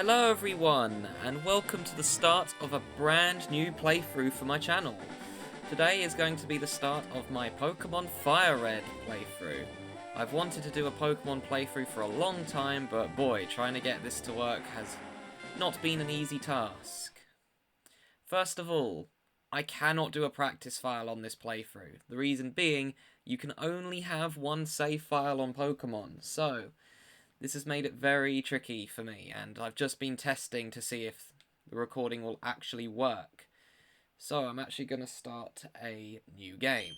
Hello everyone, and welcome to the start of a brand new playthrough for my channel. Today is going to be the start of my Pokemon Fire Red playthrough. I've wanted to do a Pokemon playthrough for a long time, but boy, trying to get this to work has not been an easy task. First of all, I cannot do a practice file on this playthrough. The reason being, you can only have one save file on Pokemon, so this has made it very tricky for me, and I've just been testing to see if the recording will actually work. So I'm actually going to start a new game.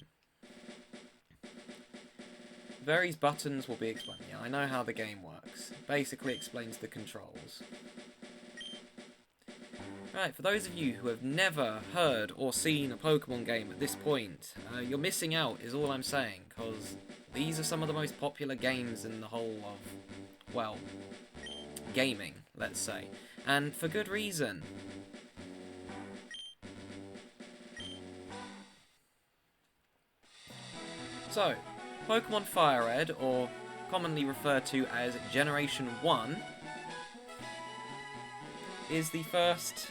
Various buttons will be explained. Yeah, I know how the game works. It basically explains the controls. Right, for those of you who have never heard or seen a Pokemon game at this point, you're missing out is all I'm saying, because these are some of the most popular games in the whole of, well, gaming, let's say. And for good reason. So, Pokemon Fire Red, or commonly referred to as Generation 1, is the first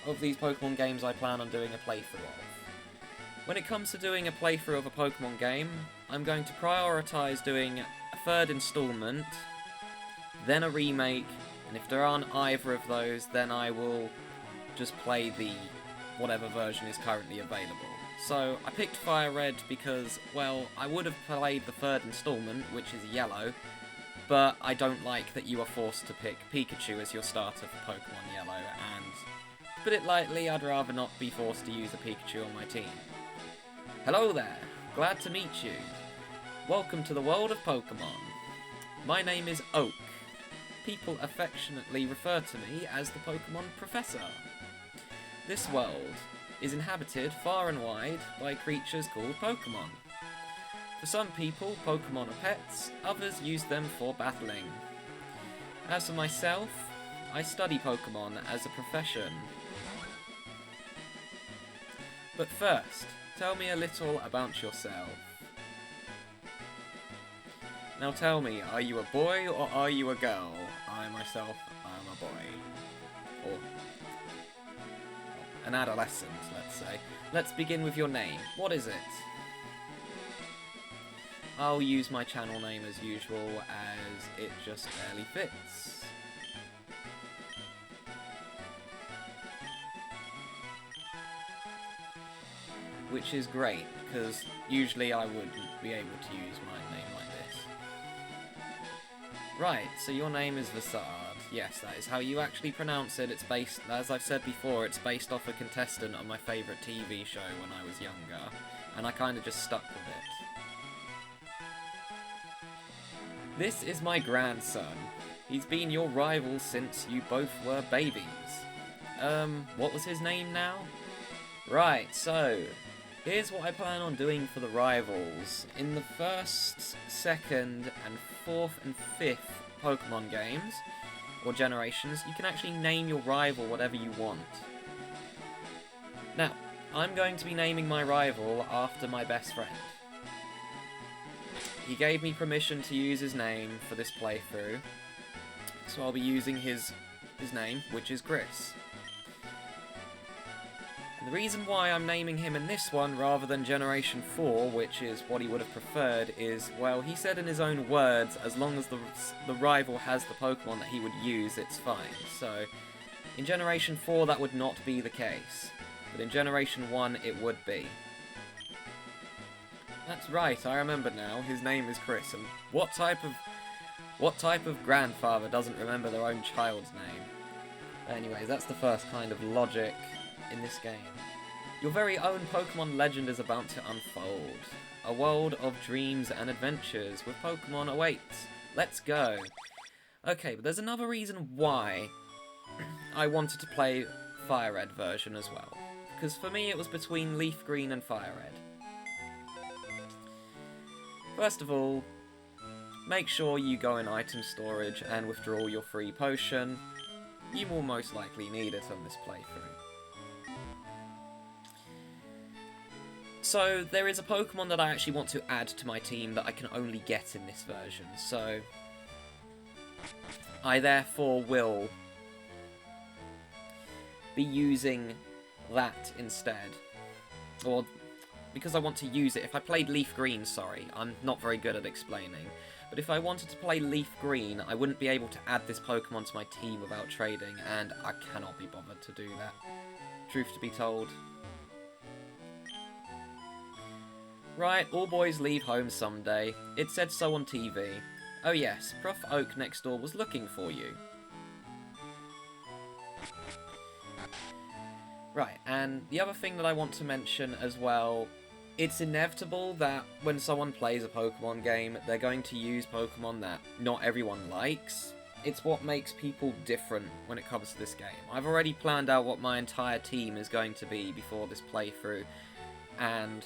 of these Pokemon games I plan on doing a playthrough of. When it comes to doing a playthrough of a Pokemon game, I'm going to prioritise doing a third installment, then a remake, and if there aren't either of those, then I will just play the whatever version is currently available. So I picked Fire Red because, well, I would have played the third installment, which is Yellow, but I don't like that you are forced to pick Pikachu as your starter for Pokemon Yellow, and to put it lightly, I'd rather not be forced to use a Pikachu on my team. Hello there, glad to meet you. Welcome to the world of Pokemon. My name is Oak. People affectionately refer to me as the Pokemon Professor. This world is inhabited far and wide by creatures called Pokemon. For some people, Pokemon are pets, others use them for battling. As for myself, I study Pokemon as a profession. But first, tell me a little about yourself. Now tell me, are you a boy or are you a girl? I myself am a boy. Or an adolescent, let's say. Let's begin with your name. What is it? I'll use my channel name as usual, as it just barely fits. Which is great, because usually I wouldn't be able to use my name like this. Right, so your name is Visard. Yes, that is how you actually pronounce it. It's based, as I've said before, it's based off a contestant on my favourite TV show when I was younger, and I kind of just stuck with it. This is my grandson. He's been your rival since you both were babies. What was his name now? Right, so here's what I plan on doing for the rivals. In the first, second, and fourth and fifth Pokemon games, or generations, you can actually name your rival whatever you want. Now, I'm going to be naming my rival after my best friend. He gave me permission to use his name for this playthrough, so I'll be using his name, which is Chris. And the reason why I'm naming him in this one rather than Generation 4, which is what he would have preferred, is, well, he said in his own words, as long as the rival has the Pokemon that he would use, it's fine. So, in Generation 4 that would not be the case, but in Generation 1 it would be. That's right, I remember now, his name is Chris, and what type of grandfather doesn't remember their own child's name? Anyways, that's the first kind of logic in this game. Your very own Pokemon legend is about to unfold. A world of dreams and adventures with Pokemon awaits. Let's go. Okay, but there's another reason why I wanted to play Fire Red version as well. Because for me it was between Leaf Green and Fire Red. First of all, make sure you go in item storage and withdraw your free potion. You will most likely need it on this playthrough. So, there is a Pokemon that I actually want to add to my team that I can only get in this version, so I therefore will be using that instead. Or, because I want to use it, if I played Leaf Green, sorry, I'm not very good at explaining, but if I wanted to play Leaf Green, I wouldn't be able to add this Pokemon to my team without trading, and I cannot be bothered to do that, truth to be told. Right, all boys leave home someday. It said so on TV. Oh yes, Prof Oak next door was looking for you. Right, and the other thing that I want to mention as well, it's inevitable that when someone plays a Pokemon game, they're going to use Pokemon that not everyone likes. It's what makes people different when it comes to this game. I've already planned out what my entire team is going to be before this playthrough, and,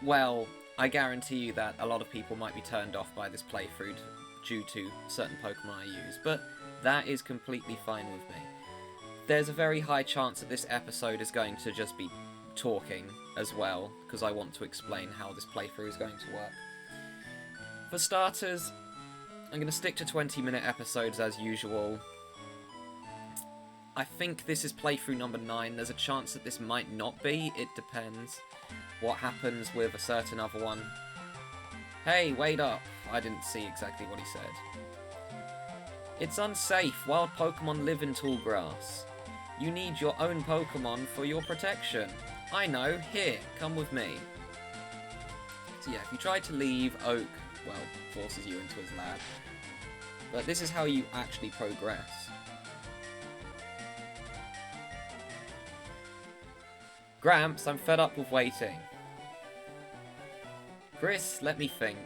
well, I guarantee you that a lot of people might be turned off by this playthrough due to certain Pokemon I use, but that is completely fine with me. There's a very high chance that this episode is going to just be talking as well, because I want to explain how this playthrough is going to work. For starters, I'm going to stick to 20-minute episodes as usual. I think this is playthrough number 9. There's a chance that this might not be. It depends what happens with a certain other one. Hey, wait up! I didn't see exactly what he said. It's unsafe. Wild Pokemon live in tall grass. You need your own Pokemon for your protection. I know. Here, come with me. So yeah, if you try to leave, Oak, well, forces you into his lab. But this is how you actually progress. Gramps, I'm fed up with waiting. Chris, let me think.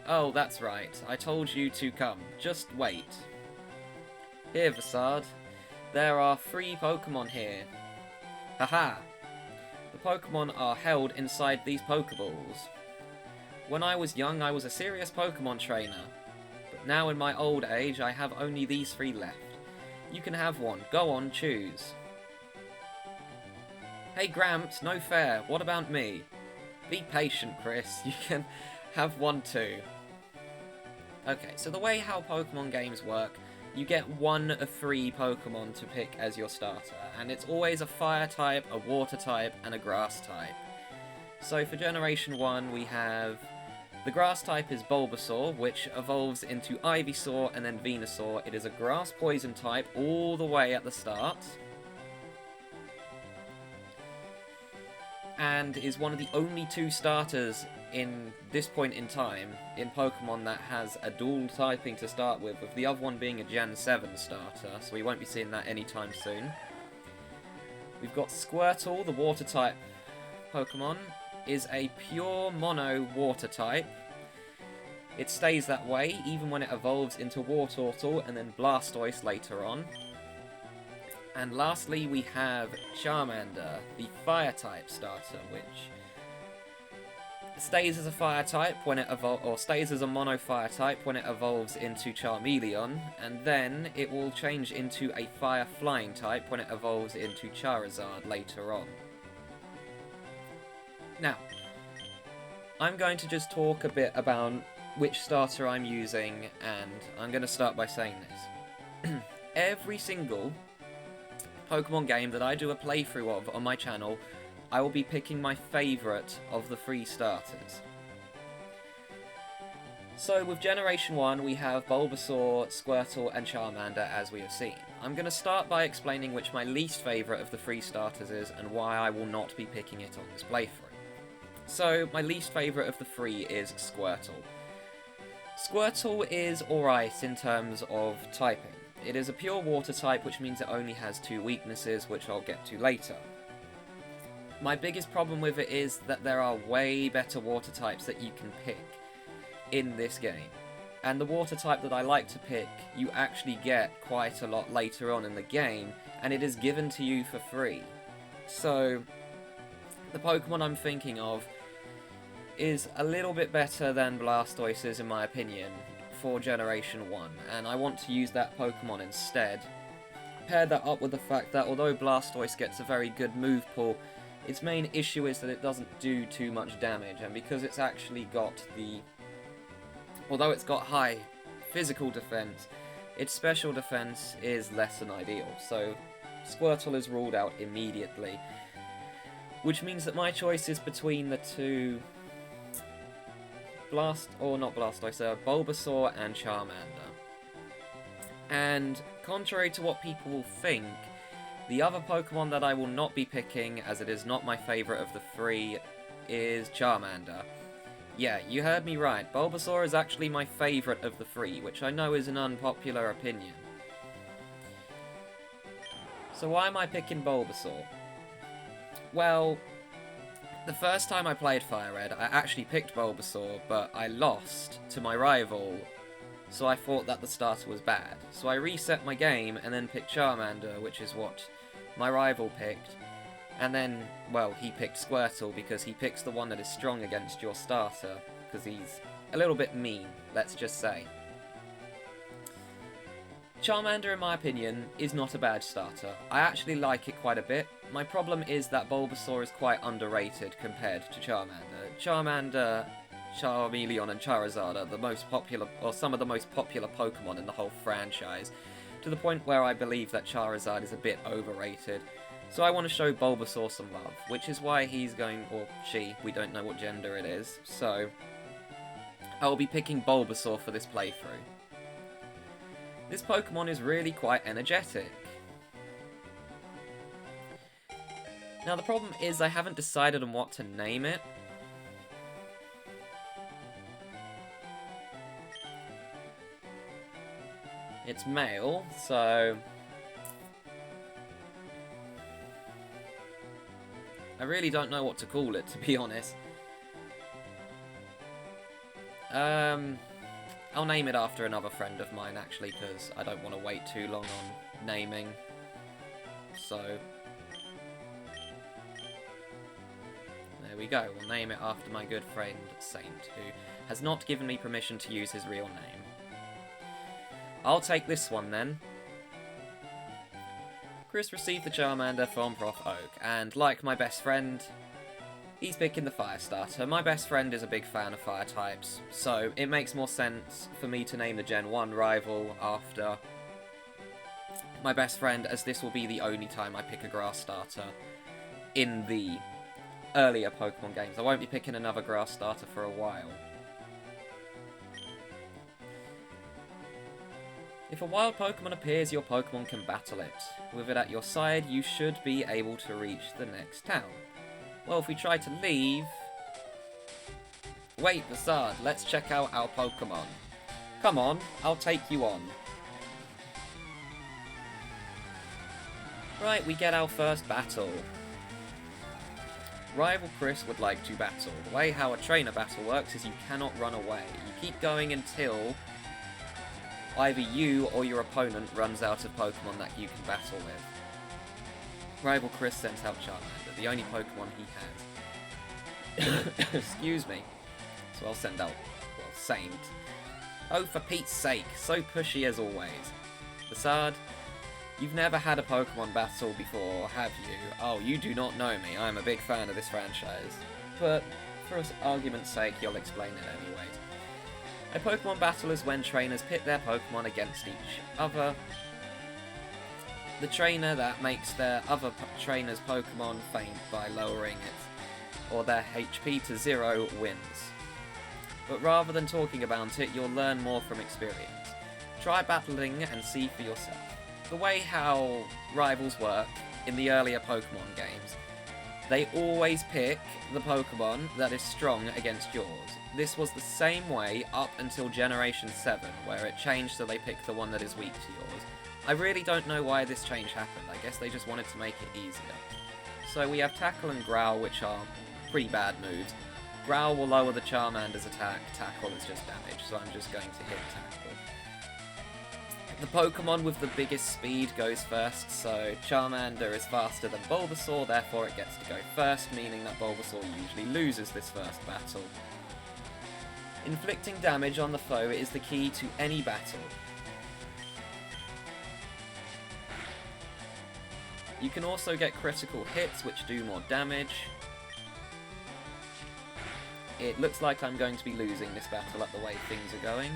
Oh, that's right. I told you to come. Just wait. Here, Vasard. There are 3 Pokemon here. Haha! The Pokemon are held inside these Pokeballs. When I was young, I was a serious Pokemon trainer. But now in my old age, I have only these 3 left. You can have one. Go on, choose. Hey Gramps, no fair. What about me? Be patient, Chris. You can have one too. Okay, so the way how Pokemon games work, you get 1 of 3 Pokemon to pick as your starter, and it's always a Fire type, a Water type, and a Grass type. So for Generation 1, we have... The Grass type is Bulbasaur, which evolves into Ivysaur and then Venusaur. It is a Grass Poison type all the way at the start, and is one of the only 2 starters in this point in time in Pokemon that has a dual typing to start with the other one being a Gen 7 starter, so we won't be seeing that anytime soon. We've got Squirtle, the Water type Pokemon, is a pure mono Water type. It stays that way even when it evolves into Wartortle and then Blastoise later on. And lastly, we have Charmander, the Fire-type starter, which stays as a Fire type when it stays as a Mono Fire type when it evolves into Charmeleon, and then it will change into a Fire Flying type when it evolves into Charizard later on. Now, I'm going to just talk a bit about which starter I'm using, and I'm going to start by saying this. Every single Pokemon game that I do a playthrough of on my channel, I will be picking my favourite of the 3 starters. So with Generation 1 we have Bulbasaur, Squirtle and Charmander as we have seen. I'm going to start by explaining which my least favourite of the 3 starters is and why I will not be picking it on this playthrough. So my least favourite of the 3 is Squirtle. Squirtle is alright in terms of typing. It is a pure Water type, which means it only has 2 weaknesses, which I'll get to later. My biggest problem with it is that there are way better Water types that you can pick in this game. And the Water type that I like to pick, you actually get quite a lot later on in the game, and it is given to you for free. So, the Pokemon I'm thinking of is a little bit better than Blastoise is in my opinion for Generation 1, and I want to use that Pokemon instead. Pair that up with the fact that although Blastoise gets a very good move pool, its main issue is that it doesn't do too much damage, and because it's actually got the... Although it's got high physical defense, its special defense is less than ideal, so Squirtle is ruled out immediately. Which means that my choice is between the two Bulbasaur and Charmander. And contrary to what people will think, the other Pokemon that I will not be picking, as it is not my favourite of the three, is Charmander. Yeah, you heard me right. Bulbasaur is actually my favourite of the three, which I know is an unpopular opinion. So why am I picking Bulbasaur? Well, the first time I played Fire Red, I actually picked Bulbasaur, but I lost to my rival, so I thought that the starter was bad. So I reset my game and then picked Charmander, which is what my rival picked. And then, well, he picked Squirtle because he picks the one that is strong against your starter, because he's a little bit mean, let's just say. Charmander, in my opinion, is not a bad starter. I actually like it quite a bit. My problem is that Bulbasaur is quite underrated compared to Charmander. Charmander, Charmeleon and Charizard are the most popular, or some of the most popular Pokemon in the whole franchise, to the point where I believe that Charizard is a bit overrated. So I want to show Bulbasaur some love, which is why he's going, or she, we don't know what gender it is, so I'll be picking Bulbasaur for this playthrough. This Pokemon is really quite energetic. Now the problem is I haven't decided on what to name it. It's male, so I really don't know what to call it, to be honest. I'll name it after another friend of mine, actually, because I don't want to wait too long on naming. So there we go, we'll name it after my good friend Saint, who has not given me permission to use his real name. I'll take this one then. Chris received the Charmander from Prof Oak, and like my best friend, he's picking the Fire starter. My best friend is a big fan of Fire types, so it makes more sense for me to name the Gen 1 rival after my best friend, as this will be the only time I pick a Grass starter in the earlier Pokemon games. I won't be picking another Grass starter for a while. If a wild Pokemon appears, your Pokemon can battle it. With it at your side, you should be able to reach the next town. Well, if we try to leave... Wait, Vasard, let's check out our Pokemon. Come on, I'll take you on. Right, we get our first battle. Rival Chris would like to battle. The way how a trainer battle works is you cannot run away. You keep going until either you or your opponent runs out of Pokemon that you can battle with. Rival Chris sends out Charmander, the only Pokemon he has. Excuse me. So I'll send out, well, Saint. Oh, for Pete's sake, so pushy as always. Vasard, you've never had a Pokemon battle before, have you? Oh, you do not know me, I'm a big fan of this franchise. But, for argument's sake, you'll explain it anyways. A Pokemon battle is when trainers pit their Pokemon against each other. The trainer that makes their other trainer's Pokemon faint by lowering it, or their HP to 0, wins. But rather than talking about it, you'll learn more from experience. Try battling and see for yourself. The way how rivals work in the earlier Pokemon games, they always pick the Pokemon that is strong against yours. This was the same way up until Generation 7, where it changed so they pick the one that is weak to yours. I really don't know why this change happened. I guess they just wanted to make it easier. So we have Tackle and Growl, which are pretty bad moves. Growl will lower the Charmander's attack, Tackle is just damage, so I'm just going to hit Tackle. The Pokemon with the biggest speed goes first, so Charmander is faster than Bulbasaur, therefore it gets to go first, meaning that Bulbasaur usually loses this first battle. Inflicting damage on the foe is the key to any battle. You can also get critical hits which do more damage. It looks like I'm going to be losing this battle at the way things are going.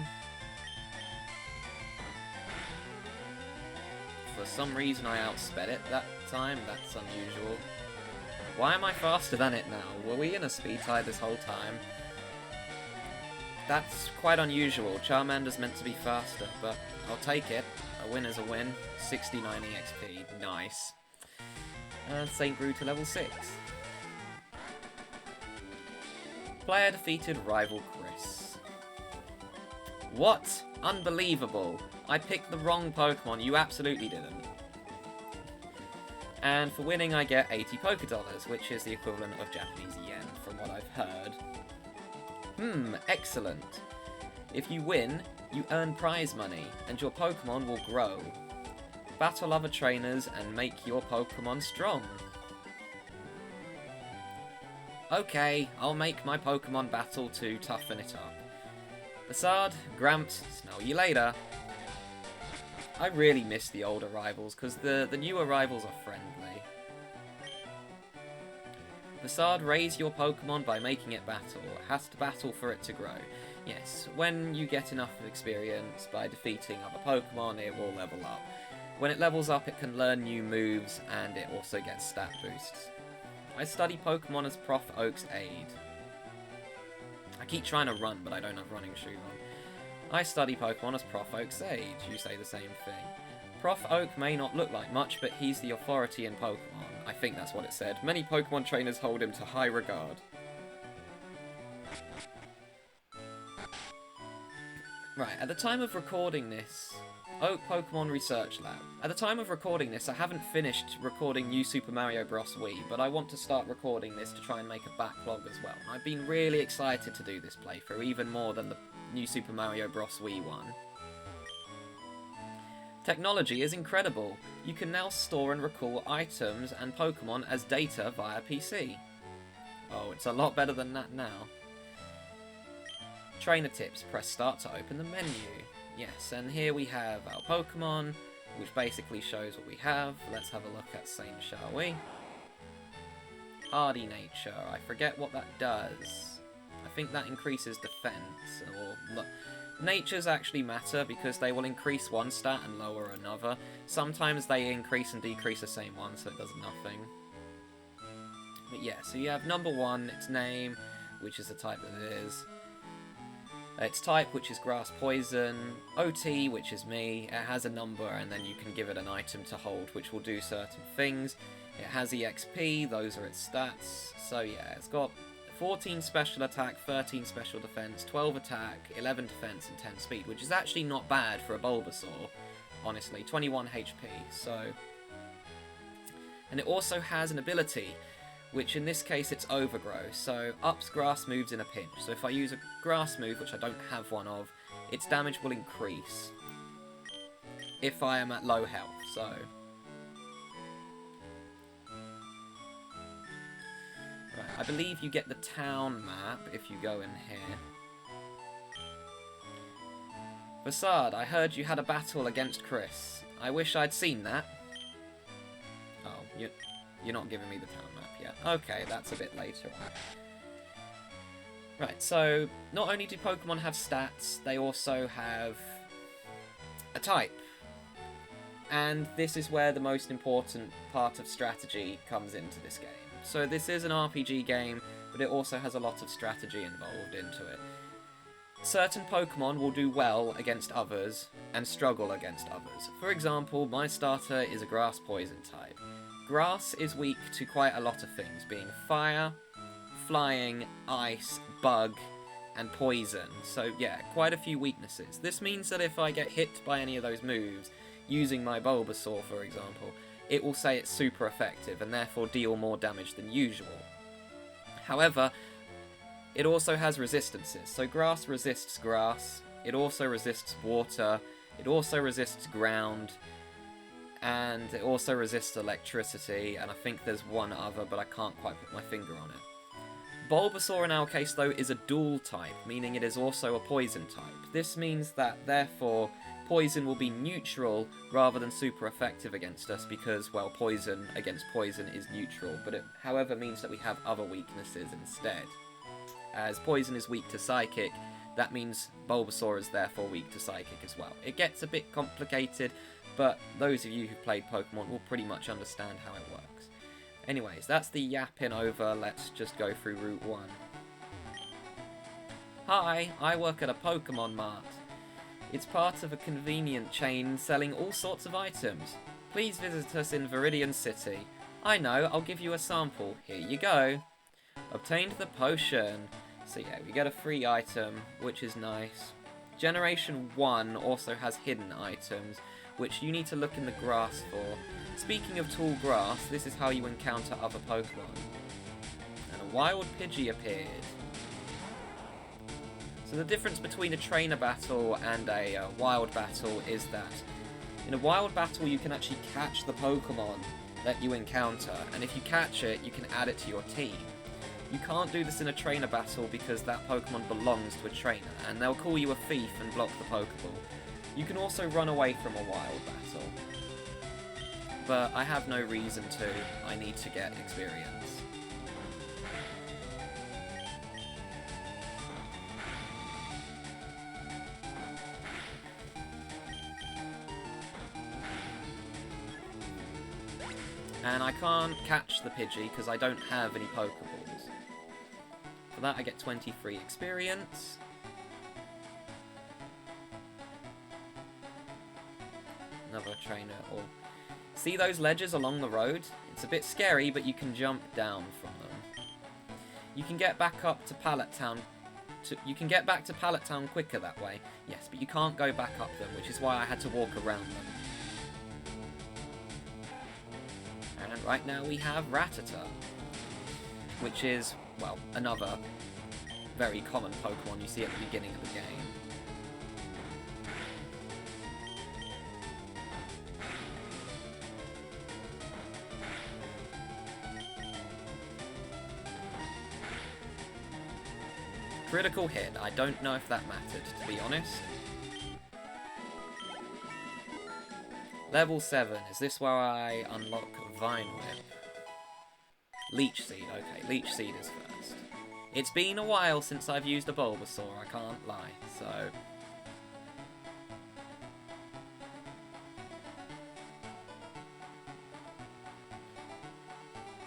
For some reason I outsped it that time. That's unusual. Why am I faster than it now? Were we in a speed tie this whole time? That's quite unusual. Charmander's meant to be faster, but I'll take it. A win is a win. 69 EXP. Nice. And St. grew to level 6. Player defeated rival Chris. What? Unbelievable. I picked the wrong Pokemon. You absolutely didn't. And for winning I get 80 Pokédollars, which is the equivalent of Japanese yen, from what I've heard. Excellent. If you win, you earn prize money, and your Pokemon will grow. Battle other trainers and make your Pokemon strong. Okay, I'll make my Pokemon battle to toughen it up. Bassard, Gramps, smell you later. I really miss the older rivals, because the newer rivals are friendly. Bassard, raise your Pokemon by making it battle. It has to battle for it to grow. Yes, when you get enough experience by defeating other Pokemon, it will level up. When it levels up, it can learn new moves, and it also gets stat boosts. I study Pokemon as Prof. Oak's aide. I keep trying to run, but I don't have running shoes on. I study Pokemon as Prof. Oak's aide. You say the same thing. Prof. Oak may not look like much, but he's the authority in Pokemon. I think that's what it said. Many Pokemon trainers hold him to high regard. Right, at the time of recording this... Oak Pokemon Research Lab. At the time of recording this, I haven't finished recording New Super Mario Bros. Wii, but I want to start recording this to try and make a backlog as well. I've been really excited to do this playthrough, even more than the New Super Mario Bros. Wii one. Technology is incredible. You can now store and recall items and Pokemon as data via PC. Oh, it's a lot better than that now. Trainer tips. Press start to open the menu. Yes, and here we have our Pokemon, which basically shows what we have. Let's have a look at Saint, shall we? Hardy Nature. I forget what that does. I think that increases defense, or... Natures actually matter because they will increase one stat and lower another. Sometimes they increase and decrease the same one, so it does nothing. But yeah, so you have number 1, its name, which is the type that it is. Its type, which is Grass Poison. OT, which is me. It has a number, and then you can give it an item to hold, which will do certain things. It has EXP, those are its stats. So yeah, it's got 14 special attack, 13 special defense, 12 attack, 11 defense, and 10 speed, which is actually not bad for a Bulbasaur, honestly. 21 HP, so... And it also has an ability, which in this case it's Overgrow, so ups grass moves in a pinch. So if I use a grass move, which I don't have one of, its damage will increase if I am at low health, so... Right, I believe you get the town map if you go in here. Bassard, I heard you had a battle against Chris. I wish I'd seen that. Oh, you're not giving me the town map yet. Okay, that's a bit later on. Right, so not only do Pokemon have stats, they also have a type. And this is where the most important part of strategy comes into this game. So this is an RPG game, but it also has a lot of strategy involved into it. Certain Pokemon will do well against others, and struggle against others. For example, my starter is a Grass Poison type. Grass is weak to quite a lot of things, being fire, flying, ice, bug, and poison. So yeah, quite a few weaknesses. This means that if I get hit by any of those moves, using my Bulbasaur for example, it will say it's super effective and therefore deal more damage than usual. However, it also has resistances. So grass resists grass, it also resists water, it also resists ground, and it also resists electricity, and I think there's one other, but I can't quite put my finger on it. Bulbasaur in our case though is a dual type, meaning it is also a poison type. This means that therefore poison will be neutral rather than super effective against us because, well, poison against poison is neutral, but it however means that we have other weaknesses instead. As poison is weak to psychic, that means Bulbasaur is therefore weak to psychic as well. It gets a bit complicated, but those of you who've played Pokemon will pretty much understand how it works. Anyways, that's the yapping over. Let's just go through Route 1. Hi, I work at a Pokemon Mart. It's part of a convenient chain selling all sorts of items. Please visit us in Viridian City. I know, I'll give you a sample. Here you go. Obtained the potion. So yeah, we get a free item, which is nice. Generation 1 also has hidden items, which you need to look in the grass for. Speaking of tall grass, this is how you encounter other Pokemon. And a wild Pidgey appeared. So the difference between a trainer battle and a wild battle is that in a wild battle you can actually catch the Pokemon that you encounter, and if you catch it, you can add it to your team. You can't do this in a trainer battle because that Pokemon belongs to a trainer, and they'll call you a thief and block the Pokeball. You can also run away from a wild battle. But I have no reason to. I need to get experience. And I can't catch the Pidgey because I don't have any Pokeballs. For that I get 23 experience. Another trainer. Or see those ledges along the road? It's a bit scary, but you can jump down from them. You can get back up to Pallet Town. You can get back to Pallet Town quicker that way. Yes, but you can't go back up them, which is why I had to walk around them. And right now we have Rattata, which is, well, another very common Pokemon you see at the beginning of the game. Critical hit. I don't know if that mattered, to be honest. Level 7. Is this where I unlock Vine Whip? Leech Seed. Okay, Leech Seed is first. It's been a while since I've used a Bulbasaur, I can't lie, so...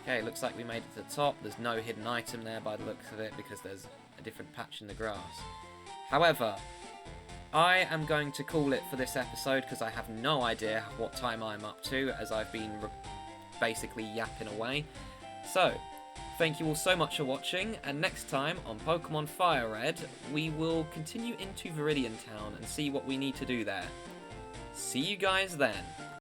Okay, looks like we made it to the top. There's no hidden item there by the looks of it because there's a different patch in the grass. However, I am going to call it for this episode because I have no idea what time I'm up to as I've been basically yapping away. So, thank you all so much for watching, and next time on Pokemon Fire Red, we will continue into Viridian Town and see what we need to do there. See you guys then.